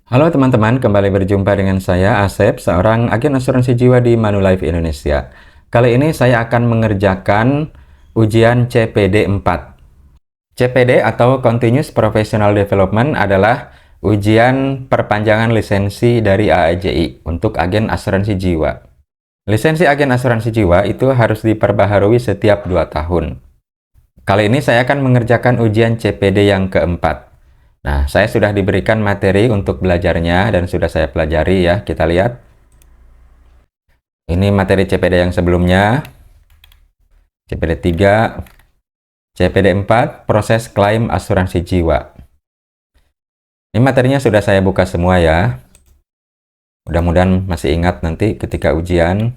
Halo teman-teman, kembali berjumpa dengan saya Asep, seorang agen asuransi jiwa di Manulife Indonesia. Kali ini saya akan mengerjakan ujian CPD 4. CPD atau Continuous Professional Development adalah ujian perpanjangan lisensi dari AAJI untuk agen asuransi jiwa. Lisensi agen asuransi jiwa itu harus diperbaharui setiap 2 tahun. Kali ini saya akan mengerjakan ujian CPD yang keempat. Nah, saya sudah diberikan materi untuk belajarnya dan sudah saya pelajari ya. Kita lihat. Ini materi CPD yang sebelumnya. CPD 3, CPD 4, proses klaim asuransi jiwa. Ini materinya sudah saya buka semua ya. Mudah-mudahan masih ingat nanti ketika ujian.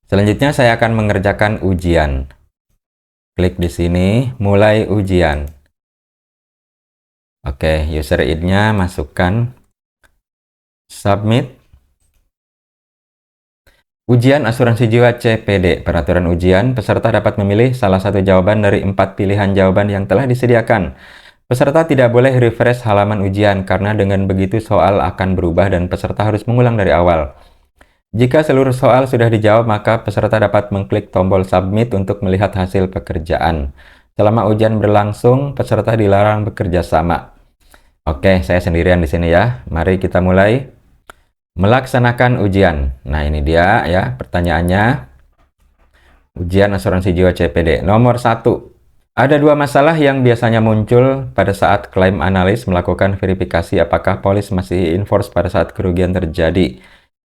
Selanjutnya saya akan mengerjakan ujian. Klik di sini, mulai ujian. Oke, user ID-nya masukkan. Submit. Ujian asuransi jiwa CPD. Peraturan ujian, peserta dapat memilih salah satu jawaban dari 4 pilihan jawaban yang telah disediakan. Peserta tidak boleh refresh halaman ujian karena dengan begitu soal akan berubah dan peserta harus mengulang dari awal. Jika seluruh soal sudah dijawab, maka peserta dapat mengklik tombol submit untuk melihat hasil pekerjaan. Selama ujian berlangsung, peserta dilarang bekerja sama. Oke, saya sendirian di sini ya. Mari kita mulai melaksanakan ujian. Nah, ini dia ya pertanyaannya. Ujian asuransi jiwa CPD. Nomor 1. Ada 2 masalah yang biasanya muncul pada saat klaim analis melakukan verifikasi apakah polis masih in-force pada saat kerugian terjadi.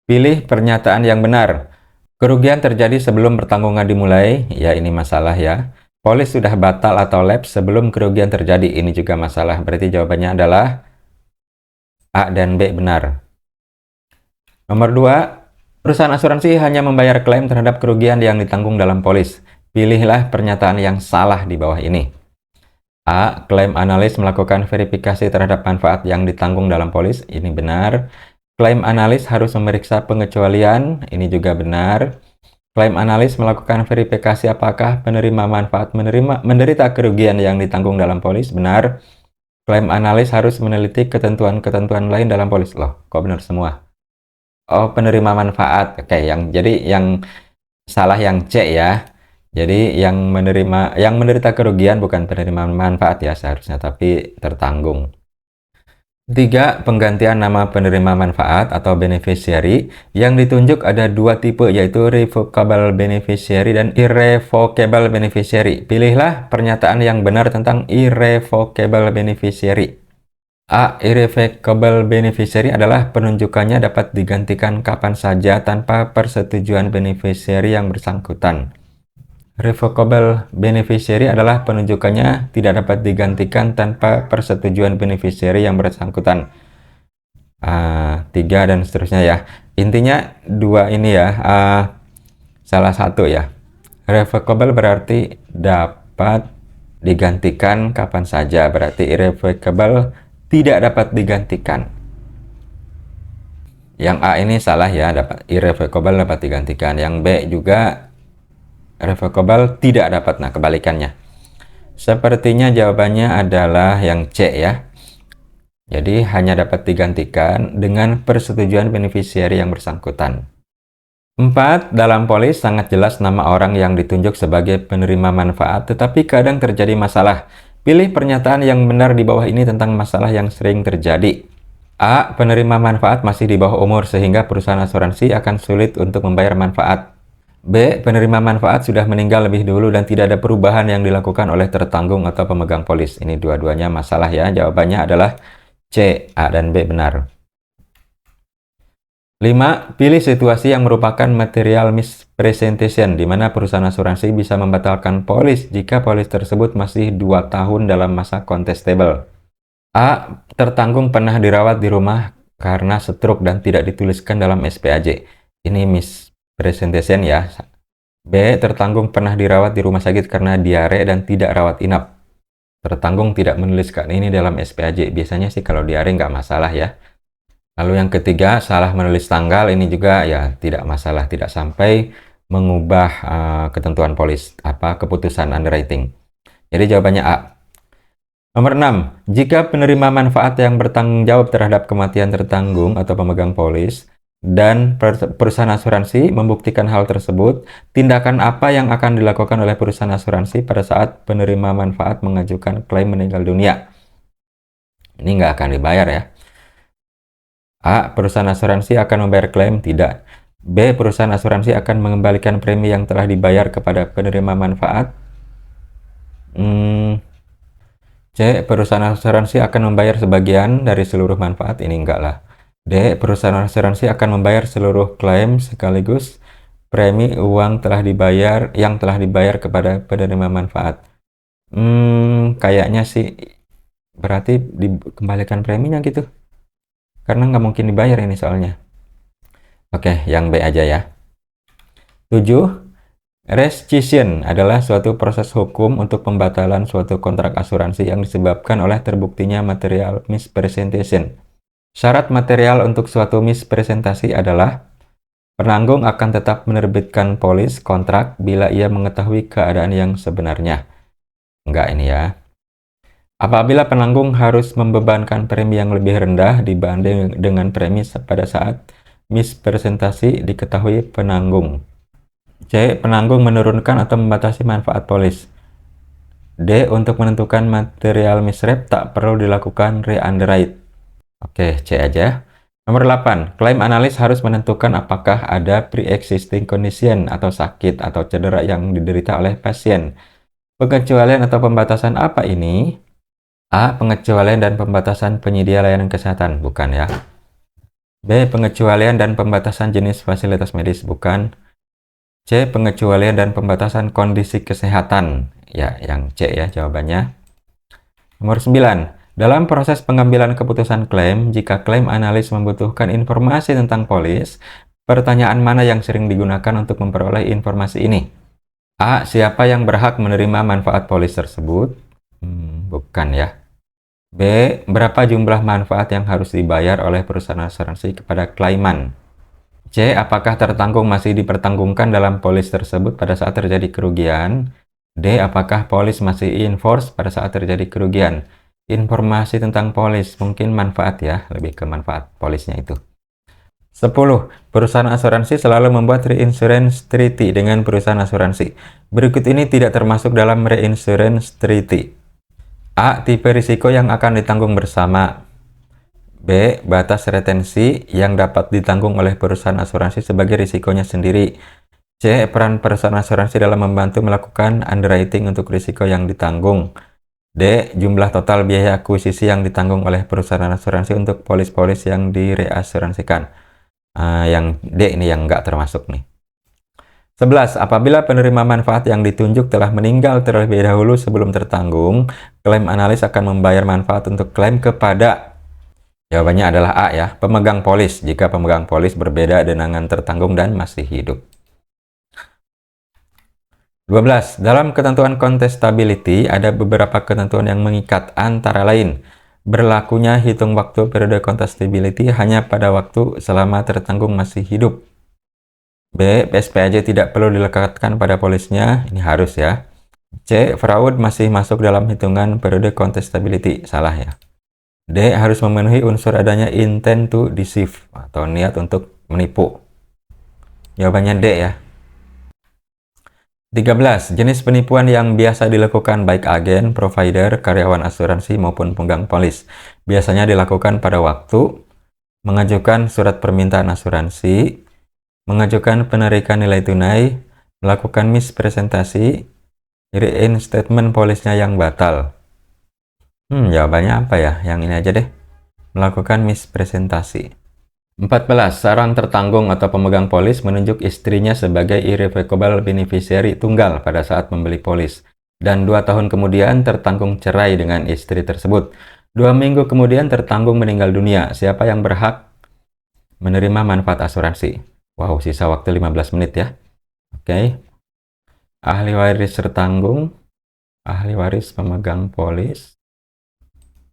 Pilih pernyataan yang benar. Kerugian terjadi sebelum pertanggungan dimulai. Ya, ini masalah ya. Polis sudah batal atau lapse sebelum kerugian terjadi. Ini juga masalah. Berarti jawabannya adalah A dan B benar. Nomor 2, perusahaan asuransi hanya membayar klaim terhadap kerugian yang ditanggung dalam polis. Pilihlah pernyataan yang salah di bawah ini. A. Klaim analis melakukan verifikasi terhadap manfaat yang ditanggung dalam polis. Ini benar. Klaim analis harus memeriksa pengecualian. Ini juga benar. Klaim analis melakukan verifikasi apakah penerima manfaat menderita kerugian yang ditanggung dalam polis. Benar. Klaim analis harus meneliti ketentuan-ketentuan lain dalam polis. Loh, kok benar semua? Oh, penerima manfaat. Oke, jadi yang salah yang C ya. Jadi yang menderita kerugian bukan penerima manfaat ya seharusnya, tapi tertanggung. 3. Penggantian nama penerima manfaat atau beneficiary. Yang ditunjuk ada 2 tipe, yaitu revocable beneficiary dan irrevocable beneficiary. Pilihlah pernyataan yang benar tentang irrevocable beneficiary. A. Irrevocable beneficiary adalah penunjukannya dapat digantikan kapan saja tanpa persetujuan beneficiary yang bersangkutan. Revocable beneficiary adalah penunjukannya tidak dapat digantikan tanpa persetujuan beneficiary yang bersangkutan. 3 dan seterusnya ya. Intinya 2 ini ya, salah satu ya. Revocable berarti dapat digantikan kapan saja, berarti irrevocable tidak dapat digantikan. Yang A ini salah ya, irrevocable dapat digantikan. Yang B juga revocable tidak dapat. Nah, kebalikannya. Sepertinya jawabannya adalah yang C ya. Jadi hanya dapat digantikan dengan persetujuan beneficiary yang bersangkutan. 4. Dalam polis sangat jelas nama orang yang ditunjuk sebagai penerima manfaat, tetapi kadang terjadi masalah. Pilih pernyataan yang benar di bawah ini tentang masalah yang sering terjadi. A. Penerima manfaat masih di bawah umur sehingga perusahaan asuransi akan sulit untuk membayar manfaat. B. Penerima manfaat sudah meninggal lebih dulu dan tidak ada perubahan yang dilakukan oleh tertanggung atau pemegang polis. Ini dua-duanya masalah ya. Jawabannya adalah C. A dan B benar. 5. Pilih situasi yang merupakan material misrepresentation, di mana perusahaan asuransi bisa membatalkan polis jika polis tersebut masih 2 tahun dalam masa contestable. A. Tertanggung pernah dirawat di rumah karena stroke dan tidak dituliskan dalam SPAJ. Ini misrepresentation ya. B. Tertanggung pernah dirawat di rumah sakit karena diare dan tidak rawat inap. Tertanggung tidak menuliskan ini dalam SPAJ. Biasanya sih kalau diare nggak masalah ya. Lalu yang ketiga, salah menulis tanggal. Ini juga ya tidak masalah, tidak sampai mengubah ketentuan polis, keputusan underwriting. Jadi jawabannya A. Nomor 6. Jika penerima manfaat yang bertanggung jawab terhadap kematian tertanggung atau pemegang polis dan perusahaan asuransi membuktikan hal tersebut, tindakan apa yang akan dilakukan oleh perusahaan asuransi pada saat penerima manfaat mengajukan klaim meninggal dunia? Ini nggak akan dibayar ya. A. Perusahaan asuransi akan membayar klaim? Tidak. B. Perusahaan asuransi akan mengembalikan premi yang telah dibayar kepada penerima manfaat? C. Perusahaan asuransi akan membayar sebagian dari seluruh manfaat? Ini enggak lah. D. Perusahaan asuransi akan membayar seluruh klaim sekaligus premi uang yang telah dibayar kepada penerima manfaat. Kayaknya sih berarti dikembalikan preminya gitu. Karena nggak mungkin dibayar ini soalnya. Oke, yang B aja ya. 7. Rescission adalah suatu proses hukum untuk pembatalan suatu kontrak asuransi yang disebabkan oleh terbuktinya material misrepresentation. Syarat material untuk suatu mispresentasi adalah penanggung akan tetap menerbitkan polis kontrak bila ia mengetahui keadaan yang sebenarnya. Enggak ini ya. Apabila penanggung harus membebankan premi yang lebih rendah dibanding dengan premi pada saat mispresentasi diketahui penanggung. C. Penanggung menurunkan atau membatasi manfaat polis. D. Untuk menentukan material misrep tak perlu dilakukan re-underwrite. Oke, C aja. Nomor 8. Klaim analis harus menentukan apakah ada pre-existing condition atau sakit atau cedera yang diderita oleh pasien. Pengecualian atau pembatasan apa ini? A. Pengecualian dan pembatasan penyedia layanan kesehatan. Bukan ya. B. Pengecualian dan pembatasan jenis fasilitas medis. Bukan. C. Pengecualian dan pembatasan kondisi kesehatan. Ya, yang C ya jawabannya. Nomor 9. Dalam proses pengambilan keputusan klaim, jika klaim analis membutuhkan informasi tentang polis, pertanyaan mana yang sering digunakan untuk memperoleh informasi ini? A. Siapa yang berhak menerima manfaat polis tersebut? Bukan ya. B. Berapa jumlah manfaat yang harus dibayar oleh perusahaan asuransi kepada klaiman? C. Apakah tertanggung masih dipertanggungkan dalam polis tersebut pada saat terjadi kerugian? D. Apakah polis masih in force pada saat terjadi kerugian? Informasi tentang polis, mungkin manfaat ya, lebih ke manfaat polisnya itu. 10. Perusahaan asuransi selalu membuat reinsurance treaty dengan perusahaan asuransi. Berikut ini tidak termasuk dalam reinsurance treaty. A. Tipe risiko yang akan ditanggung bersama. B. Batas retensi yang dapat ditanggung oleh perusahaan asuransi sebagai risikonya sendiri. C. Peran perusahaan asuransi dalam membantu melakukan underwriting untuk risiko yang ditanggung. D. Jumlah total biaya akuisisi yang ditanggung oleh perusahaan asuransi untuk polis-polis yang direasuransikan. Yang D ini yang nggak termasuk nih. 11. Apabila penerima manfaat yang ditunjuk telah meninggal terlebih dahulu sebelum tertanggung, klaim analis akan membayar manfaat untuk klaim kepada. Jawabannya adalah A ya, pemegang polis jika pemegang polis berbeda dengan tertanggung dan masih hidup. 12. Dalam ketentuan contestability ada beberapa ketentuan yang mengikat, antara lain berlakunya hitung waktu periode contestability hanya pada waktu selama tertanggung masih hidup. B. PSPAJ tidak perlu dilekatkan pada polisnya, ini harus ya. C. Fraud masih masuk dalam hitungan periode contestability, salah ya. D. Harus memenuhi unsur adanya intent to deceive atau niat untuk menipu. Jawabannya D ya. 13. Jenis penipuan yang biasa dilakukan baik agen, provider, karyawan asuransi maupun pemegang polis. Biasanya dilakukan pada waktu mengajukan surat permintaan asuransi, mengajukan penarikan nilai tunai, melakukan mispresentasi, reinstatement polisnya yang batal. Jawabannya apa ya? Yang ini aja deh. Melakukan mispresentasi. 14. Seorang tertanggung atau pemegang polis menunjuk istrinya sebagai irrevocable beneficiary tunggal pada saat membeli polis. Dan 2 tahun kemudian tertanggung cerai dengan istri tersebut. 2 minggu kemudian tertanggung meninggal dunia. Siapa yang berhak menerima manfaat asuransi? Wow, sisa waktu 15 menit ya. Oke. Ahli waris tertanggung, ahli waris pemegang polis.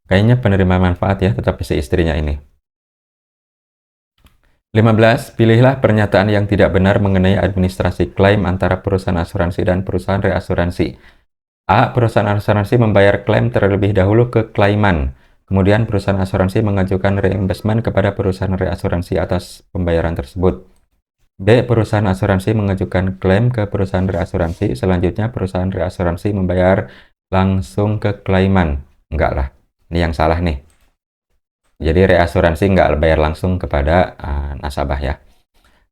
Kayaknya penerima manfaat ya, tetapi si istrinya ini. 15. Pilihlah pernyataan yang tidak benar mengenai administrasi klaim antara perusahaan asuransi dan perusahaan reasuransi. A. Perusahaan asuransi membayar klaim terlebih dahulu ke klaiman. Kemudian perusahaan asuransi mengajukan reimbursement kepada perusahaan reasuransi atas pembayaran tersebut. B. Perusahaan asuransi mengajukan klaim ke perusahaan reasuransi. Selanjutnya perusahaan reasuransi membayar langsung ke klaiman. Enggak lah, ini yang salah nih. Jadi reasuransi enggak bayar langsung kepada nasabah ya.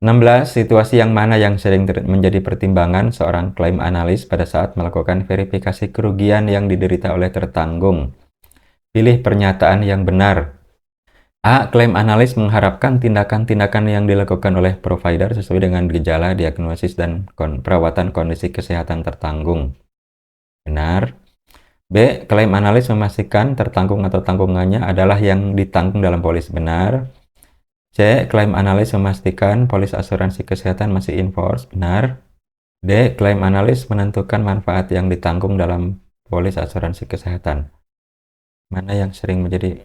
16. Situasi yang mana yang sering menjadi pertimbangan seorang klaim analis pada saat melakukan verifikasi kerugian yang diderita oleh tertanggung? Pilih pernyataan yang benar. A. Klaim analis mengharapkan tindakan-tindakan yang dilakukan oleh provider sesuai dengan gejala, diagnosis, dan perawatan kondisi kesehatan tertanggung. Benar. B. Klaim analis memastikan tertanggung atau tanggungannya adalah yang ditanggung dalam polis. Benar. C. Klaim analis memastikan polis asuransi kesehatan masih in force. Benar. D. Klaim analis menentukan manfaat yang ditanggung dalam polis asuransi kesehatan. Mana yang sering menjadi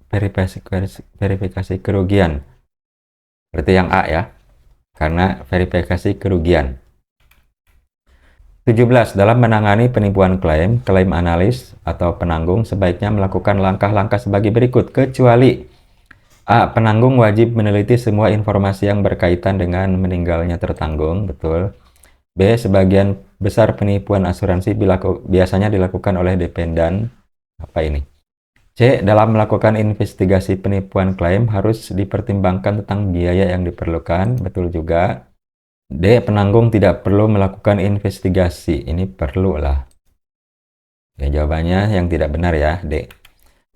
verifikasi kerugian? Berarti yang A ya, karena verifikasi kerugian. 17. Dalam menangani penipuan klaim analis atau penanggung sebaiknya melakukan langkah-langkah sebagai berikut, kecuali A. Penanggung wajib meneliti semua informasi yang berkaitan dengan meninggalnya tertanggung. Betul. B. Sebagian besar penipuan asuransi biasanya dilakukan oleh dependan. Apa ini? C. Dalam melakukan investigasi penipuan klaim harus dipertimbangkan tentang biaya yang diperlukan. Betul juga. D. Penanggung tidak perlu melakukan investigasi. Ini perlu lah. Ya, jawabannya yang tidak benar ya, D.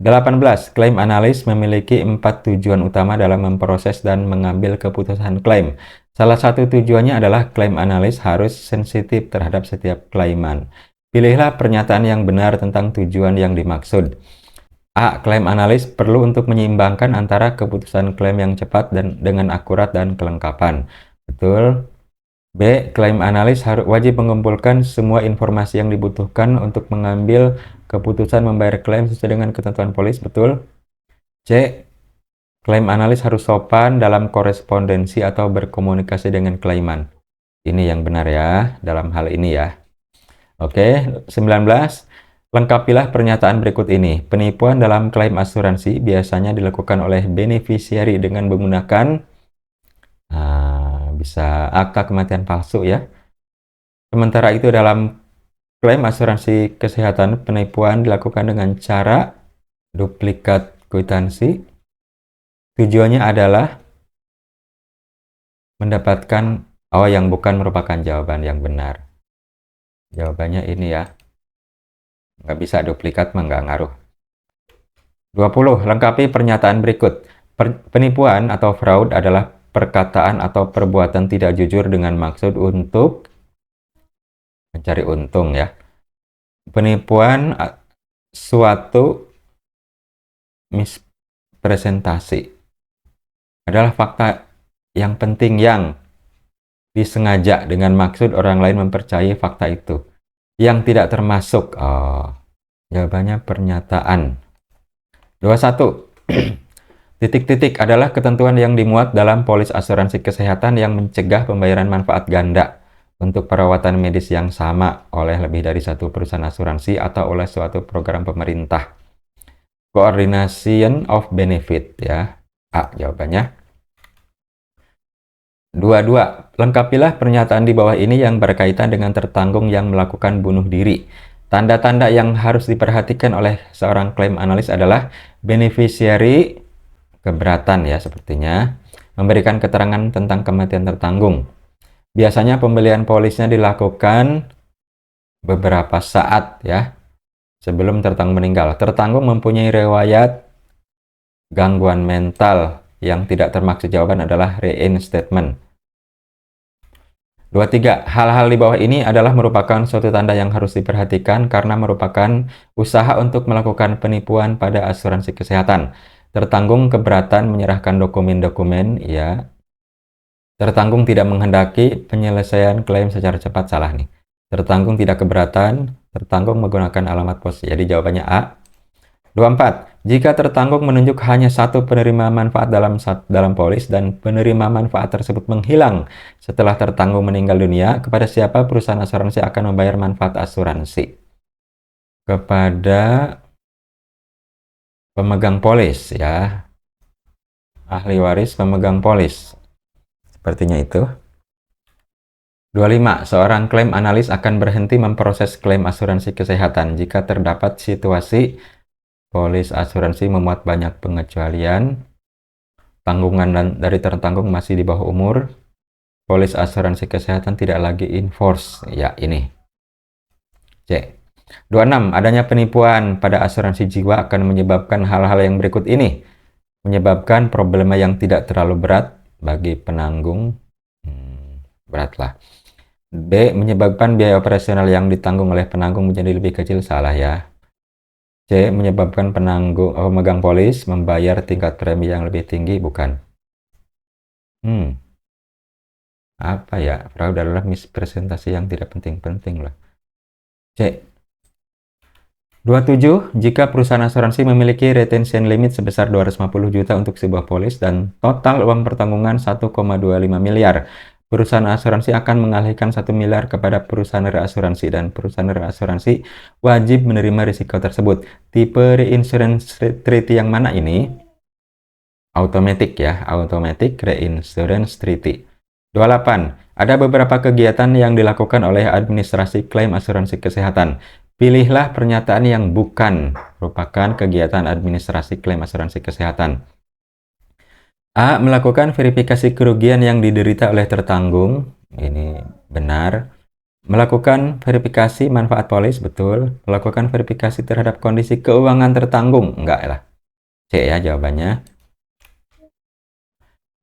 18. Klaim analis memiliki 4 tujuan utama dalam memproses dan mengambil keputusan klaim. Salah satu tujuannya adalah klaim analis harus sensitif terhadap setiap klaiman. Pilihlah pernyataan yang benar tentang tujuan yang dimaksud. A. Klaim analis perlu untuk menyeimbangkan antara keputusan klaim yang cepat dan dengan akurat dan kelengkapan. Betul. B. Klaim analis wajib mengumpulkan semua informasi yang dibutuhkan untuk mengambil keputusan membayar klaim sesuai dengan ketentuan polis. Betul. C. Klaim analis harus sopan dalam korespondensi atau berkomunikasi dengan klaiman. Ini yang benar ya, dalam hal ini ya. Oke, 19. Lengkapilah pernyataan berikut ini. Penipuan dalam klaim asuransi biasanya dilakukan oleh beneficiary dengan menggunakan bisa akta kematian palsu ya. Sementara itu dalam klaim asuransi kesehatan, penipuan dilakukan dengan cara duplikat kwitansi. Tujuannya adalah mendapatkan yang bukan merupakan jawaban yang benar. Jawabannya ini ya. Nggak bisa duplikat mah nggak ngaruh. 20. Lengkapi pernyataan berikut. Penipuan atau fraud adalah perkataan atau perbuatan tidak jujur dengan maksud untuk mencari untung ya. Penipuan suatu mispresentasi adalah fakta yang penting yang disengaja dengan maksud orang lain mempercayai fakta itu. Yang tidak termasuk jawabannya pernyataan. 21. Titik-titik adalah ketentuan yang dimuat dalam polis asuransi kesehatan yang mencegah pembayaran manfaat ganda untuk perawatan medis yang sama oleh lebih dari satu perusahaan asuransi atau oleh suatu program pemerintah. Coordination of benefit ya. A jawabannya. 22. Lengkapilah pernyataan di bawah ini yang berkaitan dengan tertanggung yang melakukan bunuh diri. Tanda-tanda yang harus diperhatikan oleh seorang klaim analis adalah beneficiary keberatan ya sepertinya, memberikan keterangan tentang kematian tertanggung. Biasanya pembelian polisnya dilakukan beberapa saat ya sebelum tertanggung meninggal. Tertanggung mempunyai riwayat gangguan mental yang tidak termaksud. Jawaban adalah reinstatement. 23. Hal-hal di bawah ini adalah merupakan suatu tanda yang harus diperhatikan karena merupakan usaha untuk melakukan penipuan pada asuransi kesehatan. Tertanggung keberatan menyerahkan dokumen-dokumen, ya. Tertanggung tidak menghendaki penyelesaian klaim secara cepat, salah nih. Tertanggung tidak keberatan, tertanggung menggunakan alamat pos. Jadi jawabannya A. 24. Jika tertanggung menunjuk hanya satu penerima manfaat dalam polis dan penerima manfaat tersebut menghilang setelah tertanggung meninggal dunia, kepada siapa perusahaan asuransi akan membayar manfaat asuransi? kepada pemegang polis ya, ahli waris pemegang polis. Sepertinya itu. 25. Seorang klaim analis akan berhenti memproses klaim asuransi kesehatan jika terdapat situasi polis asuransi memuat banyak pengecualian, tanggungan dari tertanggung masih di bawah umur, polis asuransi kesehatan tidak lagi in force. Ya, ini. C. 26. Adanya penipuan pada asuransi jiwa akan menyebabkan hal-hal yang berikut ini. Menyebabkan problema yang tidak terlalu berat bagi penanggung. Beratlah. B. Menyebabkan biaya operasional yang ditanggung oleh penanggung menjadi lebih kecil. Salah ya. C. Menyebabkan pemegang polis membayar tingkat premi yang lebih tinggi. Bukan. Apa ya? Fraud adalah mispresentasi yang tidak penting-penting lah. C. 27. Jika perusahaan asuransi memiliki retention limit sebesar 250 juta untuk sebuah polis dan total uang pertanggungan 1,25 miliar, perusahaan asuransi akan mengalihkan 1 miliar kepada perusahaan reasuransi dan perusahaan reasuransi wajib menerima risiko tersebut. Tipe reinsurance treaty yang mana ini? Automatic ya, automatic reinsurance treaty. 28. Ada beberapa kegiatan yang dilakukan oleh administrasi klaim asuransi kesehatan. Pilihlah pernyataan yang bukan merupakan kegiatan administrasi klaim asuransi kesehatan. A. Melakukan verifikasi kerugian yang diderita oleh tertanggung. Ini benar. Melakukan verifikasi manfaat polis, betul. Melakukan verifikasi terhadap kondisi keuangan tertanggung, enggak lah. C ya jawabannya.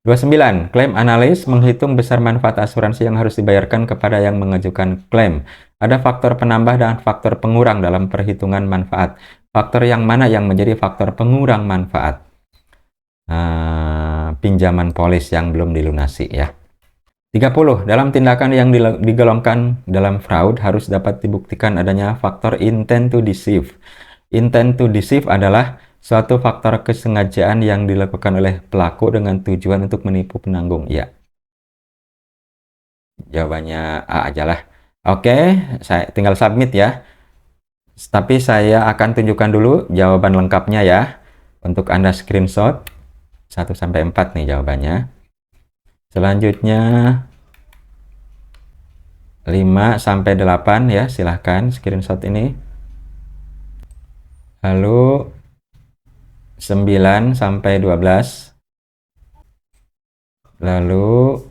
29. Klaim analis menghitung besar manfaat asuransi yang harus dibayarkan kepada yang mengajukan klaim. Ada faktor penambah dan faktor pengurang dalam perhitungan manfaat. Faktor yang mana yang menjadi faktor pengurang manfaat? Pinjaman polis yang belum dilunasi ya. 30. Dalam tindakan yang digolongkan dalam fraud harus dapat dibuktikan adanya faktor intent to deceive. Intent to deceive adalah suatu faktor kesengajaan yang dilakukan oleh pelaku dengan tujuan untuk menipu penanggung. Ya. Jawabannya A aja lah. Oke, saya tinggal submit ya. Tapi saya akan tunjukkan dulu jawaban lengkapnya ya. Untuk Anda screenshot 1-4 nih jawabannya. Selanjutnya 5-8 ya, silahkan screenshot ini. Lalu 9-12. Lalu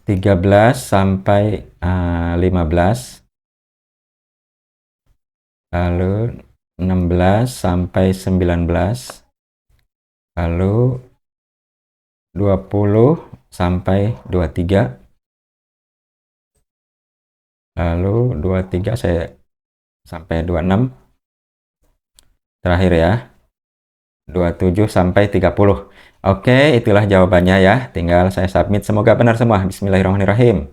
13-15. Lalu 16-19. Lalu 20-23. Lalu 23 sampai 26. Terakhir ya. 27-30. Oke, itulah jawabannya ya. Tinggal saya submit. Semoga benar semua. Bismillahirrahmanirrahim.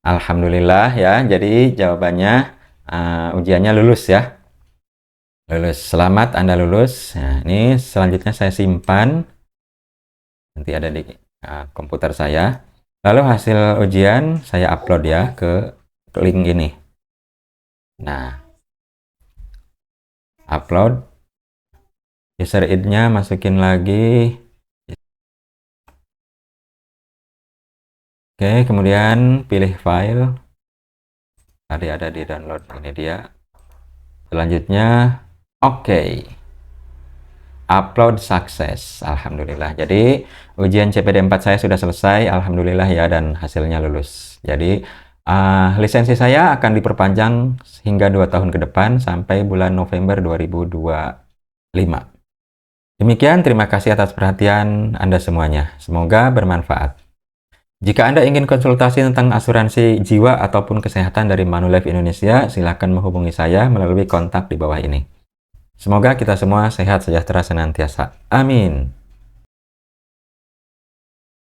Alhamdulillah ya. Jadi jawabannya ujiannya lulus ya. Lulus. Selamat Anda lulus. Nah, ini selanjutnya saya simpan. Nanti ada di komputer saya. Lalu hasil ujian saya upload ya ke link ini. Nah, upload. User id-nya masukin lagi. Oke, kemudian pilih file. Tadi ada di download, ini dia. Selanjutnya, oke. Upload sukses. Alhamdulillah. Jadi, ujian CPD 4 saya sudah selesai. Alhamdulillah ya, dan hasilnya lulus. Jadi, lisensi saya akan diperpanjang hingga 2 tahun ke depan sampai bulan November 2025. Demikian, terima kasih atas perhatian Anda semuanya. Semoga bermanfaat. Jika Anda ingin konsultasi tentang asuransi jiwa ataupun kesehatan dari Manulife Indonesia, silakan menghubungi saya melalui kontak di bawah ini. Semoga kita semua sehat sejahtera senantiasa. Amin.